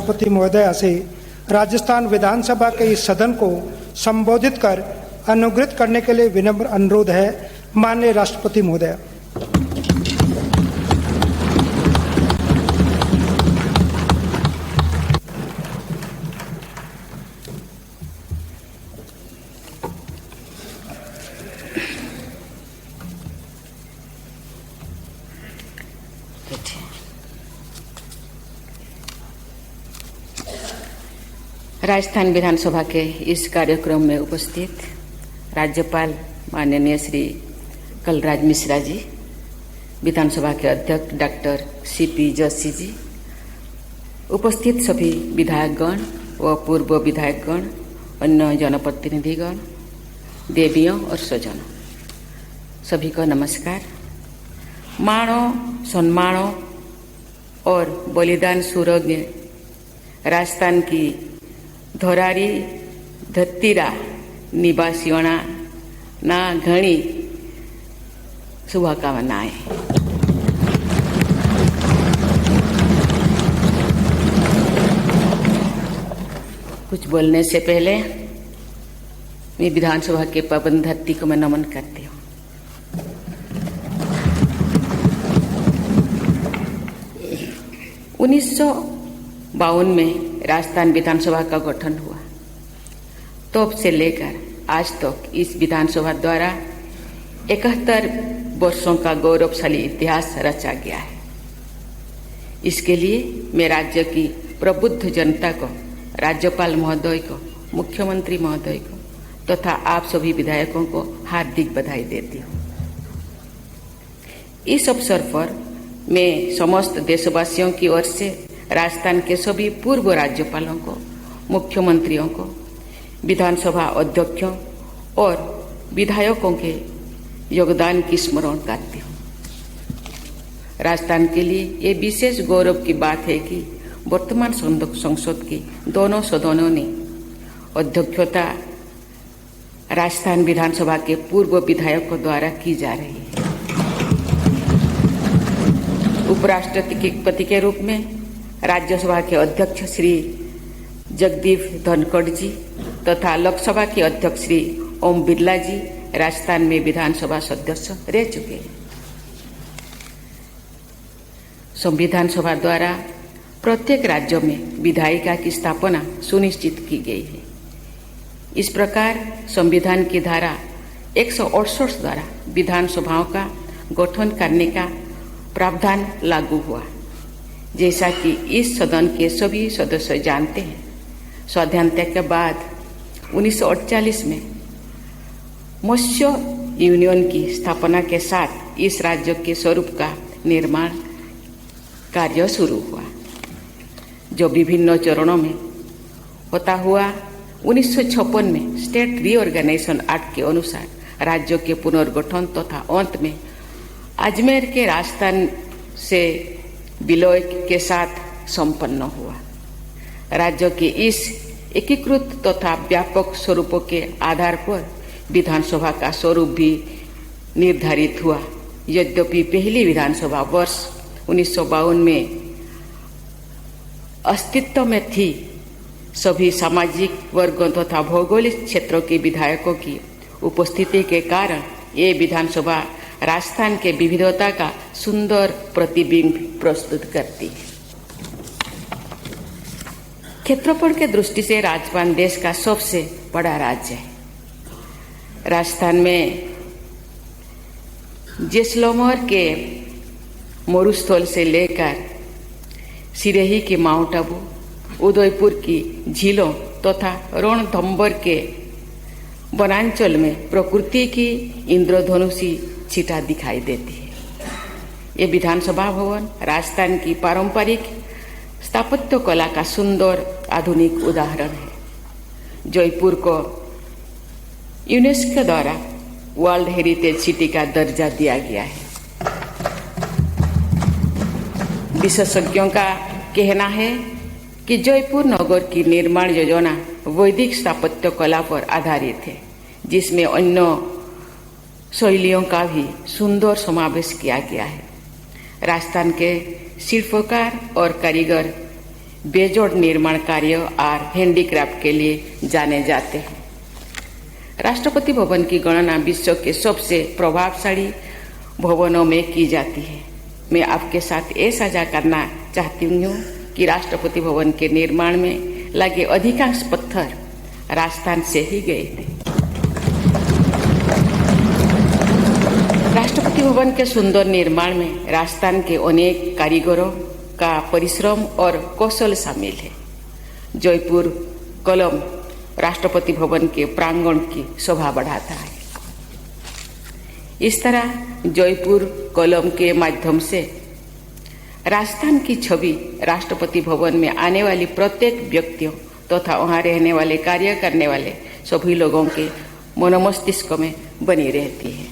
राष्ट्रपति महोदया से राजस्थान विधानसभा के इस सदन को संबोधित कर अनुग्रहित करने के लिए विनम्र अनुरोध है। माननीय राष्ट्रपति महोदया। राजस्थान विधानसभा के इस कार्यक्रम में उपस्थित राज्यपाल माननीय श्री कलराज मिश्रा जी, विधानसभा के अध्यक्ष डॉक्टर सीपी जोशी जी, उपस्थित सभी विधायकगण व पूर्व विधायकगण, अन्य जनप्रतिनिधिगण, देवियों और स्वजनों, सभी को नमस्कार। माणों, सम्मानों और बलिदान सूरज्ञ राजस्थान की धोरारी धत्तीरा निवासियों ना घणी शुभकामनाएं। कुछ बोलने से पहले मैं विधानसभा के पावन धरती को मैं नमन करती हूँ। उन्नीस में राजस्थान विधानसभा का गठन हुआ। तब से लेकर आज तक इस विधानसभा द्वारा 71 वर्षों का गौरवशाली इतिहास रचा गया है। इसके लिए मैं राज्य की प्रबुद्ध जनता को, राज्यपाल महोदय को, मुख्यमंत्री महोदय को तथा आप सभी विधायकों को हार्दिक बधाई देती हूँ। इस अवसर पर मैं समस्त देशवासियों की ओर से राजस्थान के सभी पूर्व राज्यपालों को, मुख्यमंत्रियों को, विधानसभा अध्यक्षों और विधायकों के योगदान की स्मरण करती हूँ। राजस्थान के लिए ये विशेष गौरव की बात है कि वर्तमान संसद के दोनों सदनों ने अध्यक्षता राजस्थान विधानसभा के पूर्व विधायकों द्वारा की जा रही है। उपराष्ट्रपति के रूप में राज्यसभा के अध्यक्ष श्री जगदीप धनखड़ जी तथा लोकसभा के अध्यक्ष श्री ओम बिरला जी राजस्थान में विधानसभा सदस्य रह चुके हैं। संविधान सभा द्वारा प्रत्येक राज्य में विधायिका की स्थापना सुनिश्चित की गई है। इस प्रकार संविधान की धारा 168 द्वारा विधानसभाओं का गठन करने का प्रावधान लागू हुआ। जैसा कि इस सदन के सभी सदस्य जानते हैं, स्वाधीनता के बाद 1948 में मत्स्य यूनियन की स्थापना के साथ इस राज्य के स्वरूप का निर्माण कार्य शुरू हुआ, जो विभिन्न चरणों में होता हुआ 1956 में स्टेट रीऑर्गेनाइजेशन एक्ट के अनुसार राज्य के पुनर्गठन तथा अंत में अजमेर के राजस्थान से विलय के साथ संपन्न हुआ। राज्य के इस एकीकृत तथा व्यापक स्वरूपों के आधार पर विधानसभा का स्वरूप भी निर्धारित हुआ। यद्यपि पहली विधानसभा वर्ष 1952 में अस्तित्व में थी, सभी सामाजिक वर्गों तथा भौगोलिक क्षेत्रों के विधायकों की उपस्थिति के कारण ये विधानसभा राजस्थान के विविधता का सुंदर प्रतिबिंब प्रस्तुत करती है। क्षेत्रफल के दृष्टि से राजस्थान देश का सबसे बड़ा राज्य है। राजस्थान में जैसलमेर के मरुस्थल से लेकर सिरही के माउंट आबू, उदयपुर की झीलों तथा रणथंभौर के वनांचल में प्रकृति की इंद्रधनुषी छटा दिखाई देती है। ये विधानसभा भवन राजस्थान की पारंपरिक स्थापत्य कला का सुंदर आधुनिक उदाहरण है। जयपुर को यूनेस्को द्वारा वर्ल्ड हेरिटेज सिटी का दर्जा दिया गया है। विशेषज्ञों का कहना है कि जयपुर नगर की निर्माण योजना वैदिक स्थापत्य कला पर आधारित है, जिसमें अन्य शैलियों का भी सुंदर समावेश किया गया है। राजस्थान के शिल्पकार और कारीगर बेजोड़ निर्माण कार्य और हैंडीक्राफ्ट के लिए जाने जाते हैं। राष्ट्रपति भवन की गणना विश्व के सबसे प्रभावशाली भवनों में की जाती है। मैं आपके साथ ये साझा करना चाहती हूँ कि राष्ट्रपति भवन के निर्माण में लगे अधिकांश पत्थर राजस्थान से ही गए थे। राष्ट्रपति भवन के सुंदर निर्माण में राजस्थान के अनेक कारीगरों का परिश्रम और कौशल शामिल है। जयपुर कलम राष्ट्रपति भवन के प्रांगण की शोभा बढ़ाता है। इस तरह जयपुर कलम के माध्यम से राजस्थान की छवि राष्ट्रपति भवन में आने वाली प्रत्येक व्यक्तियों तथा वहां रहने वाले, कार्य करने वाले सभी लोगों के मनोमस्तिष्क में बनी रहती है।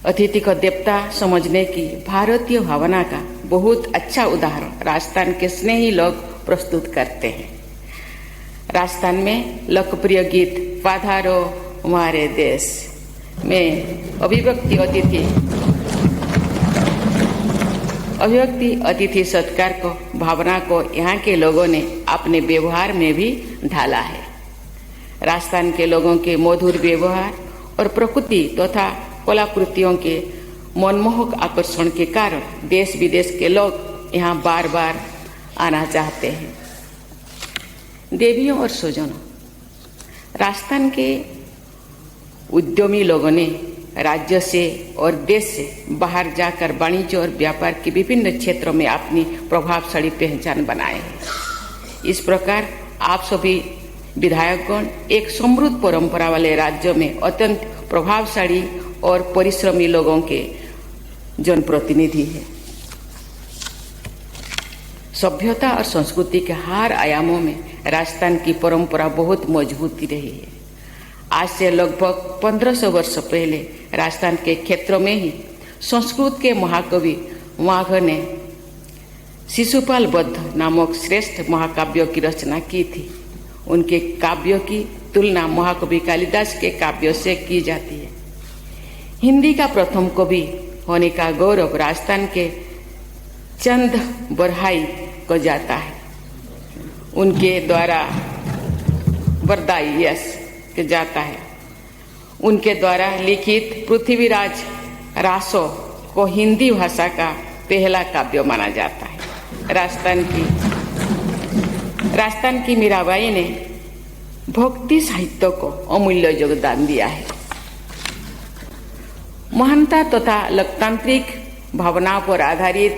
अतिथि को देवता समझने की भारतीय भावना का बहुत अच्छा उदाहरण राजस्थान के स्नेही लोग प्रस्तुत करते हैं। राजस्थान में लोकप्रिय गीत पधारो हमारे देश में अभिव्यक्ति अतिथि सत्कार को भावना को यहाँ के लोगों ने अपने व्यवहार में भी ढाला है। राजस्थान के लोगों के मधुर व्यवहार और प्रकृति तथा कलाकृतियों के मनमोहक आकर्षण के कारण देश विदेश के लोग यहाँ बार बार आना चाहते हैं। देवियों और स्वजनों, राजस्थान के उद्यमी लोगों ने राज्य से और देश से बाहर जाकर वाणिज्य और व्यापार के विभिन्न क्षेत्रों में अपनी प्रभावशाली पहचान बनाए है। इस प्रकार आप सभी विधायकगण एक समृद्ध परंपरा वाले राज्य में अत्यंत प्रभावशाली और परिश्रमी लोगों के जनप्रतिनिधि है। सभ्यता और संस्कृति के हर आयामों में राजस्थान की परंपरा बहुत मजबूती रही है। आज से लगभग 1500 वर्ष पहले राजस्थान के क्षेत्रों में ही संस्कृत के महाकवि माघ ने शिशुपाल बद्ध नामक श्रेष्ठ महाकाव्यों की रचना की थी। उनके काव्यों की तुलना महाकवि कालिदास के काव्यों से की जाती है। हिंदी का प्रथम कवि होने का गौरव राजस्थान के चंद बरहाई को जाता है। उनके द्वारा बरदाई के जाता है। उनके द्वारा लिखित पृथ्वीराज रासो को हिंदी भाषा का पहला काव्य माना जाता है। राजस्थान की मीराबाई ने भक्ति साहित्य को अमूल्य योगदान दिया है। महानता तथा लोकतांत्रिक भावना पर आधारित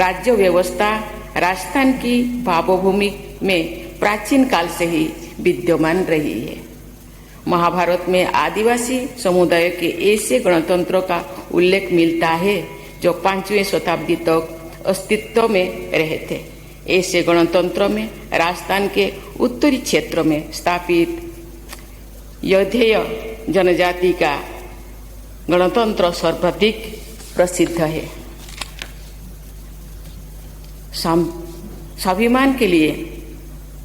राज्य व्यवस्था राजस्थान की भावभूमि में प्राचीन काल से ही विद्यमान रही है। महाभारत में आदिवासी समुदाय के ऐसे गणतंत्रों का उल्लेख मिलता है जो 5वीं शताब्दी तक अस्तित्व में रहे थे। ऐसे गणतंत्रों में राजस्थान के उत्तरी क्षेत्र में स्थापित यौधेय जनजाति का गणतंत्र सर्वाधिक प्रसिद्ध है। स्वाभिमान के लिए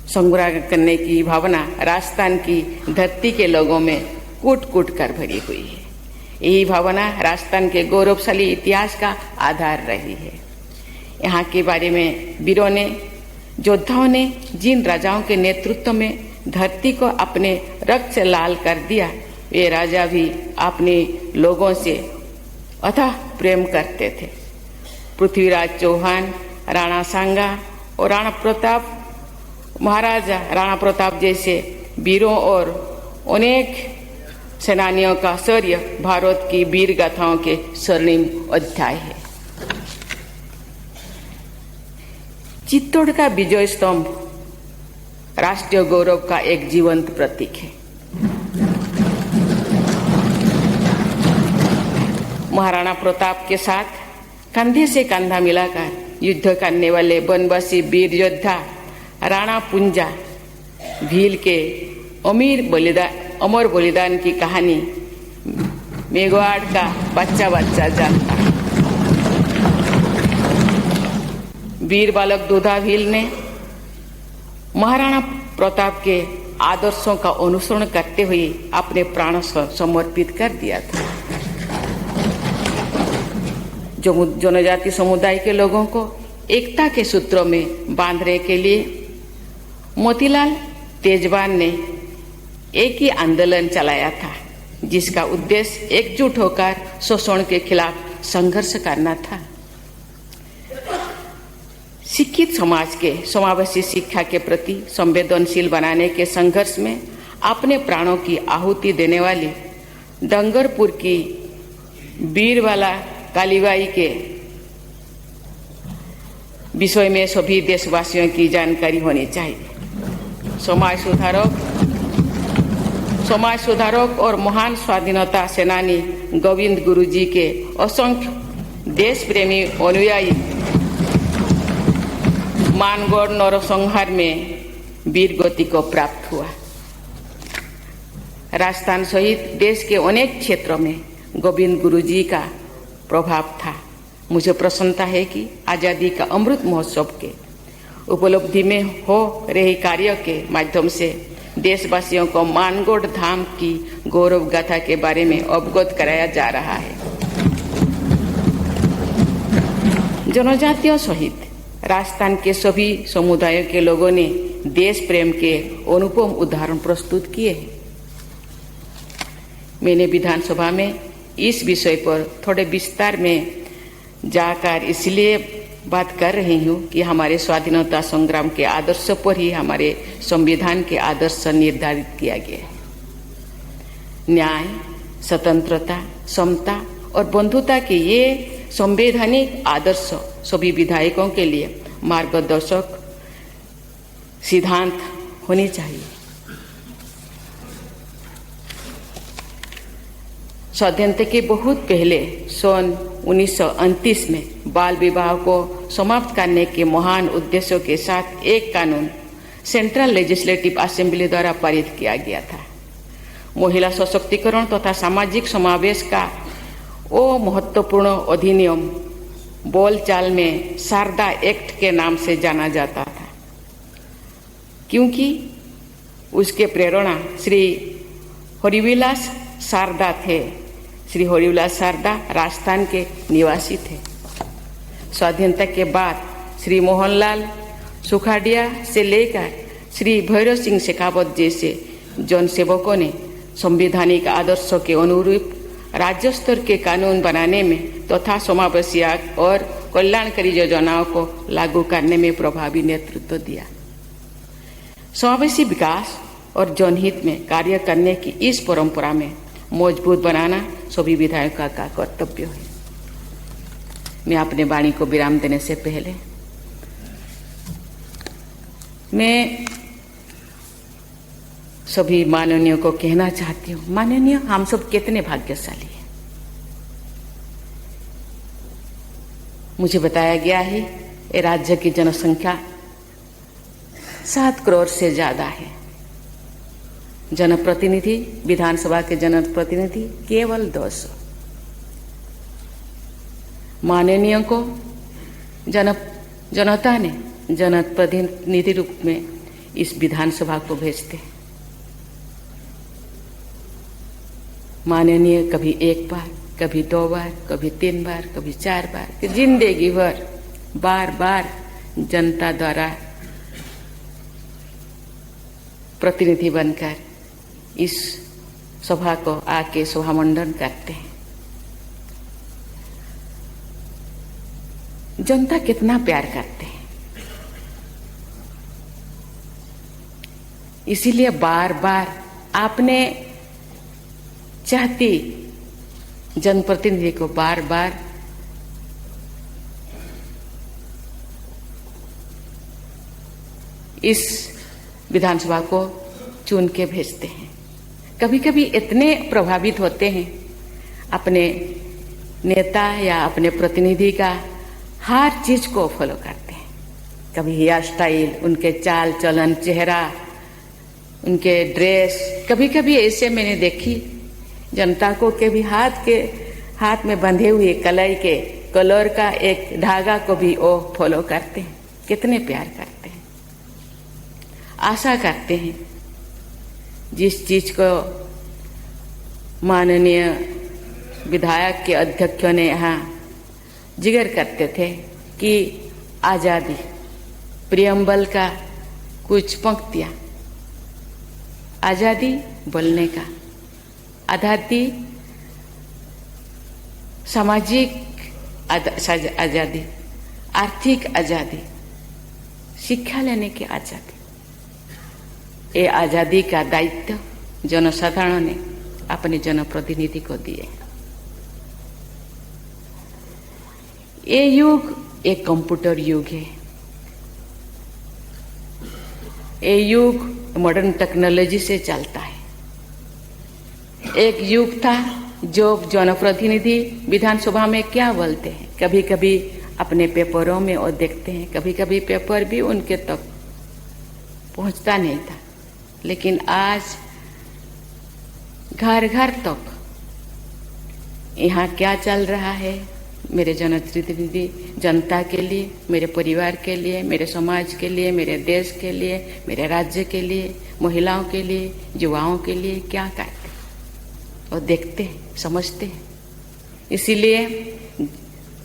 संग्राम करने की भावना राजस्थान की धरती के लोगों में कूट कूट कर भरी हुई है। यही भावना राजस्थान के गौरवशाली इतिहास का आधार रही है। यहाँ के बारे में वीरों ने, योद्धाओं ने जिन राजाओं के नेतृत्व में धरती को अपने रक्त से लाल कर दिया, वे राजा भी अपने लोगों से अथाह प्रेम करते थे। पृथ्वीराज चौहान, राणा सांगा और राणा प्रताप, महाराजा राणा प्रताप जैसे वीरों और अनेक सेनानियों का शौर्य भारत की वीर गाथाओं के स्वर्णिम अध्याय है। चित्तौड़ का विजय स्तंभ राष्ट्रीय गौरव का एक जीवंत प्रतीक है। महाराणा प्रताप के साथ कंधे से कंधा मिलाकर युद्ध करने वाले वनवासी वीर योद्धा राणा पुंजा भील के अमर बलिदान की कहानी मेघवाड़ का बच्चा जानता है। वीर बालक दूधा भील ने महाराणा प्रताप के आदर्शों का अनुसरण करते हुए अपने प्राण समर्पित कर दिया था। जो जनजाति समुदाय के लोगों को एकता के सूत्रों में बांधने के लिए मोतीलाल तेजवान ने एक ही आंदोलन चलाया था, जिसका उद्देश्य एकजुट होकर शोषण के खिलाफ संघर्ष करना था। शिक्षित समाज के समावेशी शिक्षा के प्रति संवेदनशील बनाने के संघर्ष में अपने प्राणों की आहुति देने वाली डंगरपुर की बीरवाला कालीबाई के विषय में सभी देशवासियों की जानकारी होनी चाहिए। समाज सुधारक और महान स्वाधीनता सेनानी गोविंद गुरुजी के असंख्य देश प्रेमी अनुयायी मानगढ़ नरसंहार में वीर गति को प्राप्त हुआ। राजस्थान सहित देश के अनेक क्षेत्रों में गोविंद गुरुजी का प्रभाव था। मुझे प्रसन्नता है कि आज़ादी का अमृत महोत्सव के उपलब्धि में हो रहे कार्य के माध्यम से देशवासियों को मानगढ़ धाम की गौरव गाथा के बारे में अवगत कराया जा रहा है। जनजातियों सहित राजस्थान के सभी समुदायों के लोगों ने देश प्रेम के अनुपम उदाहरण प्रस्तुत किए हैं। मैंने विधानसभा में इस विषय पर थोड़े विस्तार में जाकर इसलिए बात कर रही हूँ कि हमारे स्वाधीनता संग्राम के आदर्श पर ही हमारे संविधान के आदर्श निर्धारित किया गया है। न्याय, स्वतंत्रता, समता और बंधुता के ये संवैधानिक आदर्श सभी विधायकों के लिए मार्गदर्शक सिद्धांत होनी चाहिए। स्वाधीनता के बहुत पहले सन 1929 में बाल विवाह को समाप्त करने के महान उद्देश्यों के साथ एक कानून सेंट्रल लेजिस्लेटिव असेंबली द्वारा पारित किया गया था। महिला सशक्तिकरण तथा सामाजिक समावेश का वो महत्वपूर्ण अधिनियम बोलचाल में शारदा एक्ट के नाम से जाना जाता था, क्योंकि उसके प्रेरणा श्री हरिविलास शारदा थे। श्री हरिविलास शारदा राजस्थान के निवासी थे। स्वाधीनता के बाद श्री मोहनलाल सुखाड़िया से लेकर श्री भैरव सिंह शेखावत जैसे जनसेवकों ने संवैधानिक आदर्शों के अनुरूप राज्य स्तर के कानून बनाने में तथा समावेशी और कल्याणकारी योजनाओं को लागू करने में प्रभावी नेतृत्व दिया। समावेशी विकास और जनहित में कार्य करने की इस परंपरा में मजबूत बनाना सभी विधायकों का कर्तव्य है। मैं अपने वाणी को विराम देने से पहले मैं सभी माननीयों को कहना चाहती हूँ, माननीय हम सब कितने भाग्यशाली हैं। मुझे बताया गया है ये राज्य की जनसंख्या 7 करोड़ से ज्यादा है। जनप्रतिनिधि, विधानसभा के जनप्रतिनिधि केवल 200। माननीयों को जनता ने जनप्रतिनिधि रूप में इस विधानसभा को भेजते हैं। माननीय कभी 1 बार, कभी 2 बार, कभी 3 बार, कभी 4 बार, कि जिंदगी भर बार बार जनता द्वारा प्रतिनिधि बनकर इस सभा को आके सभा मंडन करते हैं। जनता कितना प्यार करते हैं, इसीलिए बार बार आपने चाहती जनप्रतिनिधि को बार बार इस विधानसभा को चुन के भेजते हैं। कभी कभी इतने प्रभावित होते हैं अपने नेता या अपने प्रतिनिधि का हर चीज को फॉलो करते हैं। कभी हेयर स्टाइल, उनके चाल चलन, चेहरा, उनके ड्रेस, कभी कभी ऐसे मैंने देखी जनता को के भी हाथ में बंधे हुए कलाई के कलर का एक धागा को भी वो फॉलो करते हैं। कितने प्यार करते हैं, आशा करते हैं। जिस चीज को माननीय विधायक के अध्यक्षों ने यहाँ जिक्र करते थे कि आजादी प्रियम्बल का कुछ पंक्तियां। आजादी बोलने का, आजादी सामाजिक आजादी, आर्थिक आजादी, शिक्षा लेने की आजादी। ये आजादी का दायित्व जनसाधारण ने अपने जनप्रतिनिधि को दिए। ये युग एक कंप्यूटर युग है। ये युग मॉडर्न टेक्नोलॉजी से चलता है। एक युग था जो जनप्रतिनिधि विधानसभा में क्या बोलते हैं, कभी कभी अपने पेपरों में और देखते हैं, कभी कभी पेपर भी उनके तक पहुंचता नहीं था। लेकिन आज घर घर तक यहाँ क्या चल रहा है, मेरे जनप्रतिनिधि जनता के लिए, मेरे परिवार के लिए, मेरे समाज के लिए, मेरे देश के लिए, मेरे राज्य के लिए, महिलाओं के लिए, युवाओं के लिए क्या करते हैं और देखते हैं, समझते हैं। इसीलिए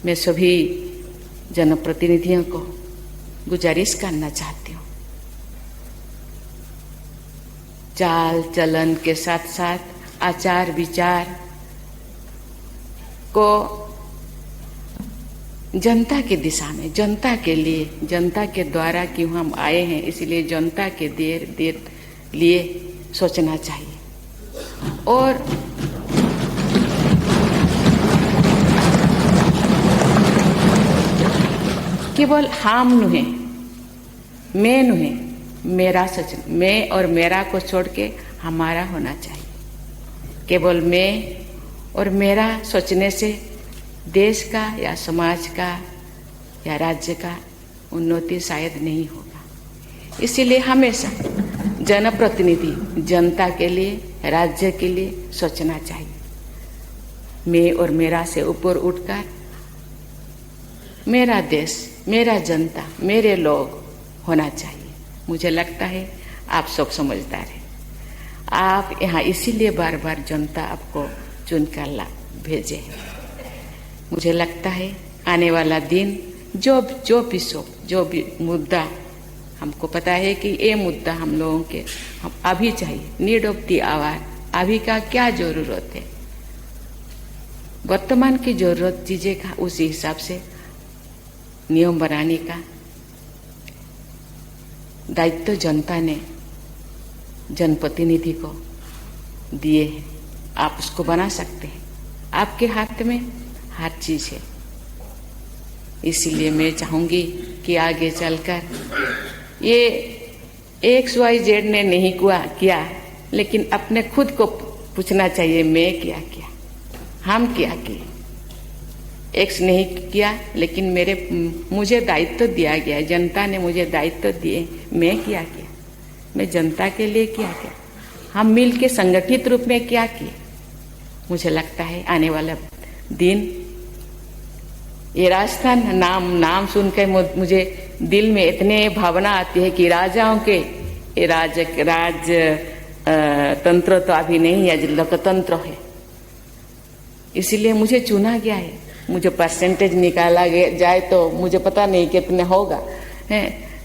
मैं सभी जनप्रतिनिधियों को गुजारिश करना चाहती हूँ, चाल चलन के साथ साथ आचार विचार को जनता की दिशा में, जनता के लिए, जनता के द्वारा क्यों हम आए हैं, इसलिए जनता के देर लिए सोचना चाहिए। और केवल हम नुहे, मैं नुहे, मेरा सच, मैं और मेरा को छोड़ के हमारा होना चाहिए। केवल मैं और मेरा सोचने से देश का या समाज का या राज्य का उन्नति शायद नहीं होगा। इसीलिए हमेशा जनप्रतिनिधि जनता के लिए, राज्य के लिए सोचना चाहिए। मैं और मेरा से ऊपर उठकर मेरा देश, मेरा जनता, मेरे लोग होना चाहिए। मुझे लगता है आप सब समझदार हैं। आप यहाँ इसीलिए बार बार जनता आपको चुनकर भेजे हैं। मुझे लगता है आने वाला दिन जो भी मुद्दा हमको पता है कि ये मुद्दा हम लोगों के हम अभी चाहिए, नीड ऑफ द आवर, अभी का क्या जरूरत है, वर्तमान की जरूरत चीजें का उसी हिसाब से नियम बनाने का दायित्व जनता ने जनप्रतिनिधि को दिए हैं। आप उसको बना सकते हैं, आपके हाथ में हर चीज है। इसीलिए मैं चाहूंगी कि आगे चलकर ये XYZ ने नहीं किया, लेकिन अपने खुद को पूछना चाहिए, मैं क्या किया, हम क्या किए। X नहीं किया, लेकिन मुझे दायित्व दिया गया, जनता ने मुझे दायित्व दिए, मैं क्या किया, मैं जनता के लिए क्या किया, हम मिल के संगठित रूप में क्या किए। मुझे लगता है आने वाला दिन, ये राजस्थान नाम सुनकर मुझे दिल में इतने भावना आती है कि राजाओं के राज तंत्र तो अभी नहीं है, लोकतंत्र है। इसीलिए मुझे चुना गया है। मुझे परसेंटेज निकाला जाए तो मुझे पता नहीं कितने होगा,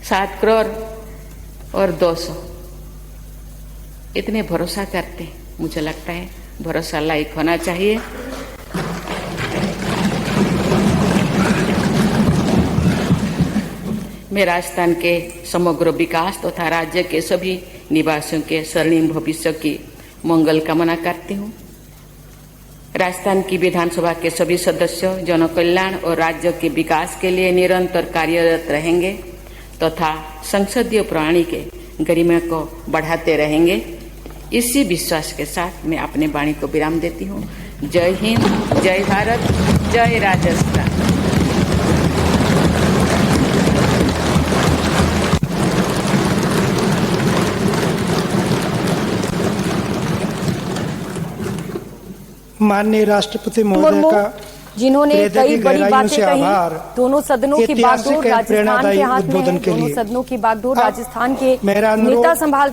7 करोड़ और 200, इतने भरोसा करते हैं। मुझे लगता है भरोसा लायक होना चाहिए। मैं राजस्थान के समग्र विकास तथा राज्य के सभी निवासियों के स्वर्णिम भविष्य की मंगल कामना करती हूँ। राजस्थान की विधानसभा के सभी सदस्यों जनकल्याण और राज्य के विकास के लिए निरंतर कार्यरत रहेंगे तथा संसदीय प्रणाली के गरिमा को बढ़ाते रहेंगे। इसी विश्वास के साथ मैं अपने वाणी को विराम देती हूँ। जय हिंद, जय भारत, जय राजस्थान। माननीय राष्ट्रपति महोदय का जिन्होंने कई बड़ी बातें कही। दोनों सदनों की बागडोर राजस्थान के हाथ में है। दोनों सदनों की बागडोर राजस्थान के नेता संभाल